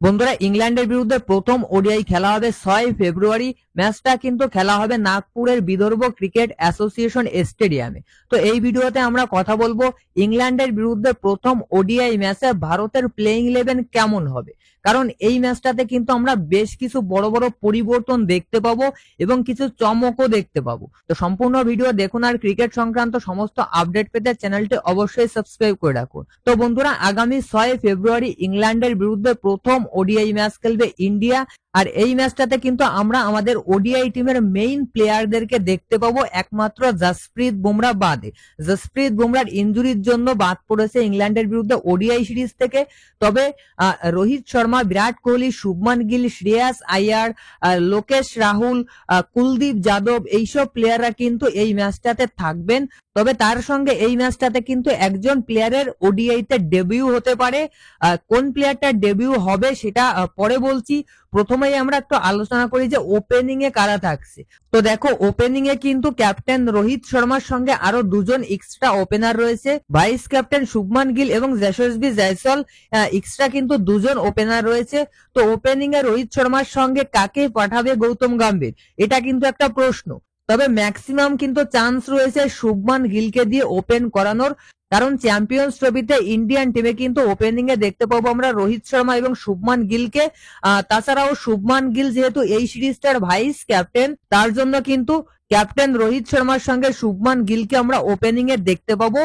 বন্ধুরা, ইংল্যান্ডের বিরুদ্ধে প্রথম ওডিআই খেলা হবে 6 ফেব্রুয়ারি। ম্যাচটা কিন্তু খেলা হবে নাগপুরের বিদর্ভ ক্রিকেট অ্যাসোসিয়েশন স্টেডিয়ামে। তো এই ভিডিওতে আমরা কথা বলবো ইংল্যান্ডের বিরুদ্ধে প্রথম ওডিআই ম্যাচে ভারতের প্লেইং 11 কেমন হবে, কারণ এই ম্যাচটাতে কিন্তু আমরা বেশ কিছু বড় বড় পরিবর্তন দেখতে পাবো এবং কিছু চমকও দেখতে পাবো। তো সম্পূর্ণ ভিডিও দেখুন আর ক্রিকেট সংক্রান্ত সমস্ত আপডেট পেতে চ্যানেলটি অবশ্যই সাবস্ক্রাইব করে রাখুন। তো বন্ধুরা, আগামী 6 ফেব্রুয়ারি ইংল্যান্ডের বিরুদ্ধে প্রথম ওডিআই ম্যাচ খেলবে ইন্ডিয়া। আর এই ম্যাচটাতে কিন্তু আমরা আমাদের ওডিআই টিমের মেইন প্লেয়ারদেরকে দেখতে পাবো একমাত্র জসপ্রীত বুমরা বাদে। জসপ্রীত বুমরার ইনজুরির জন্য বাদ পড়েছে ইংল্যান্ডের বিরুদ্ধে ওডিআই সিরিজ থেকে। তবে রোহিত শর্মা, বিরাট কোহলি, শুভমান গিল, শ্রেয়াস আয়ার, লোকেশ রাহুল, কুলদীপ যাদব এইসব প্লেয়াররা কিন্তু এই ম্যাচটাতে থাকবেন। তবে তার সঙ্গে এই ম্যাচটাতে কিন্তু একজন প্লেয়ারের ওডিআইতে ডেবিউ হতে পারে। কোন প্লেয়ারটা ডেবিউ হবে সেটা পরে বলছি। প্রথমেই আমরা একটু আলোচনা করি যে ওপেনিং এ কারা থাকছে। তো দেখো, ওপেনিং এ কিন্তু ক্যাপ্টেন রোহিত শর্মার সঙ্গে আরো দুজন এক্সট্রা ওপেনার রয়েছে। ভাইস ক্যাপ্টেন শুভমান গিল এবং যশস্বী জয়সওয়াল এক্সট্রা কিন্তু দুজন ওপেনার রয়েছে। তো ওপেনিং এ রোহিত শর্মার সঙ্গে কাকে পাঠাবে গৌতম গম্ভীর, এটা কিন্তু একটা প্রশ্ন। তবে ম্যাক্সিমাম কিন্তু চান্স রয়েছে শুভমান গিলকে দিয়ে ওপেন করানোর, কারণ চ্যাম্পিয়ন্স ট্রফিতে ইন্ডিয়ান টিমে কিন্তু ওপেনিং এ দেখতে পাবো আমরা রোহিত শর্মা এবং শুভমান গিলকে। তাছাড়াও শুভমান গিল যেহেতু এই সিরিজটার ভাইস ক্যাপ্টেন, তার জন্য কিন্তু ক্যাপ্টেন রোহিত শর্মার সঙ্গে শুভমান গিলকে আমরা ওপেনিং এ দেখতে পাবো।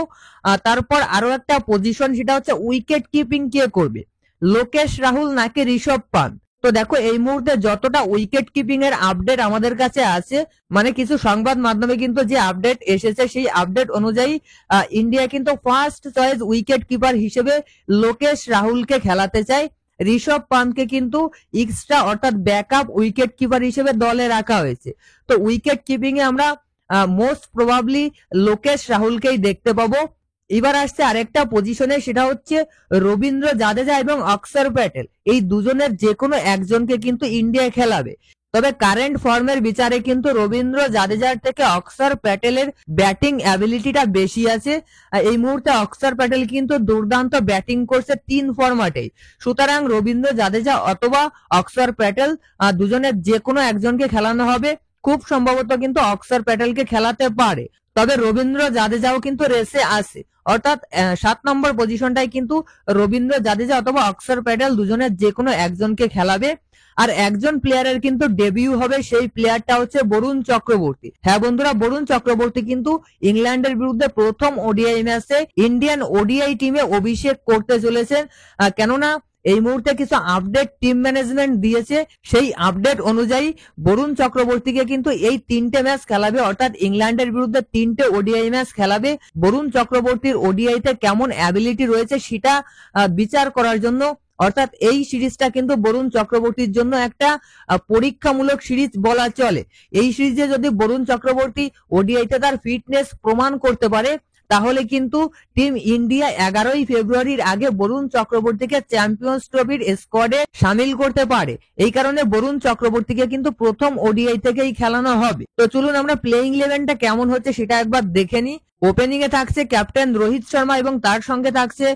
তারপর আরো একটা পজিশন, সেটা হচ্ছে উইকেট কিপিং কে করবে, লোকেশ রাহুল নাকি ঋষভ পান্ট। তো দেখো, এই মুহূর্তে যতটা উইকেট কিপিং এর আপডেট আমাদের কাছে আছে, মানে কিছু সংবাদ মাধ্যমে কিন্তু যে আপডেট এসেছে সেই আপডেট অনুযায়ী ইন্ডিয়া কিন্তু ফার্স্ট চয়েস উইকেট কিপার হিসেবে লোকেশ রাহুলকে খেলাতে চায়। ঋষভ পান্টকে কিন্তু এক্সট্রা অর্থাৎ ব্যাকআপ উইকেট কিপার হিসেবে দলে রাখা হয়েছে। তো উইকেট কিপিং এ আমরা মোস্ট প্রবাবলি লোকেশ রাহুলকেই দেখতে পাবো। এবার আসছে আরেকটা পজিশনে, সেটা হচ্ছে রবীন্দ্র জাদেজা এবং অক্ষর প্যাটেল। এই দুজনের যে কোনো একজনকে কিন্তু ইন্ডিয়া খেলাবে। তবে কারেন্ট ফর্মের বিচারে কিন্তু রবীন্দ্র জাদেজার থেকে অক্ষর প্যাটেলের ব্যাটিং অ্যাবিলিটিটা বেশি আছে। এই মুহূর্তে অক্ষর প্যাটেল কিন্তু দুর্দান্ত ব্যাটিং করছে 3 ফরম্যাটেই। সুতরাং রবীন্দ্র জাদেজা অথবা অক্ষর প্যাটেল দুজনের যে কোনো একজনকে খেলানো হবে। খুব সম্ভবত কিন্তু অক্ষর প্যাটেলকে খেলাতে পারে। তবে রবীন্দ্র জাদেজাও কিন্তু রেসে আছে, অর্থাৎ 7 নম্বর পজিশনটাই কিন্তু রবীন্দ্র জাদেজা অথবা অক্ষর প্যাটেল দুজনের যে কোনো একজনকে খেলাবে। আর একজন প্লেয়ারের কিন্তু ডেবিউ হবে, সেই প্লেয়ারটা হচ্ছে বরুণ চক্রবর্তী। হ্যাঁ বন্ধুরা, বরুণ চক্রবর্তী কিন্তু ইংল্যান্ডের বিরুদ্ধে প্রথম ওডিআই ম্যাচে ইন্ডিয়ান ওডিআই টিমে অভিষেক করতে চলেছেন। কেননা এই মুহূর্তে কিছু আপডেট টিম ম্যানেজমেন্ট দিয়েছে, সেই আপডেট অনুযায়ী বরুণ চক্রবর্তীকে কিন্তু এই 3টে ম্যাচ খেলাবে, অর্থাৎ ইংল্যান্ডের বিরুদ্ধে 3টে ওডিআই ম্যাচ খেলাবে। বরুণ চক্রবর্তীর ওডিআইতে কেমন অ্যাবিলিটি রয়েছে সেটা বিচার করার জন্য, অর্থাৎ এই সিরিজটা কিন্তু বরুণ চক্রবর্তীর জন্য একটা পরীক্ষামূলক সিরিজ বলা চলে। এই সিরিজে যদি বরুণ চক্রবর্তী ওডিআইতে তার ফিটনেস প্রমাণ করতে পারে, তাহলে কিন্তু টিম ইন্ডিয়া 11ই ফেব্রুয়ারির আগে বরুণ চক্রবর্তীকে চ্যাম্পিয়ন্স ট্রফির স্কোয়াডে সামিল করতে পারে। এই কারণে বরুণ চক্রবর্তীকে কিন্তু প্রথম ওডিআই থেকেই খেলানো হবে। তো চলুন আমরা প্লেইং 11টা কেমন হচ্ছে সেটা একবার দেখে নিই। ওপেনিং এ থাকছে ক্যাপ্টেন রোহিত শর্মা এবং তার সঙ্গে থাকছে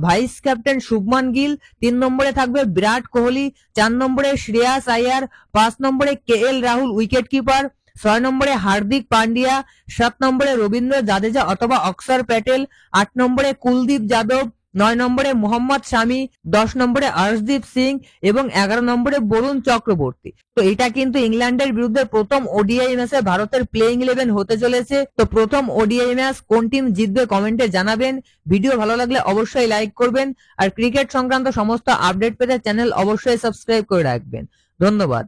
ভাইস ক্যাপ্টেন শুভমান গিল। 3 নম্বরে থাকবে বিরাট কোহলি, 4 নম্বরে শ্রেয়াস আয়ার, 5 নম্বরে কেএল রাহুল উইকেট কিপার, 6 নম্বরে হার্দিক পান্ডিয়া, 7 নম্বরে রবীন্দ্র জাদেজা অথবা অক্ষর প্যাটেল, 8 নম্বরে কুলদীপ যাদব, 9 নম্বরে মোহাম্মদ শামি, 10 নম্বরে অর্শদীপ সিং এবং 11 নম্বরে বরুণ চক্রবর্তী। তো এটা কিন্তু ইংল্যান্ডের বিরুদ্ধে প্রথম ওডিআই ম্যাচে ভারতের প্লেইং 11 হতে চলেছে। তো প্রথম ওডিআই ম্যাচ কোন টিম জিতবে কমেন্টে জানাবেন। ভিডিও ভালো লাগলে অবশ্যই লাইক করবেন আর ক্রিকেট সংক্রান্ত সমস্ত আপডেট পেতে চ্যানেল অবশ্যই সাবস্ক্রাইব করে রাখবেন। ধন্যবাদ।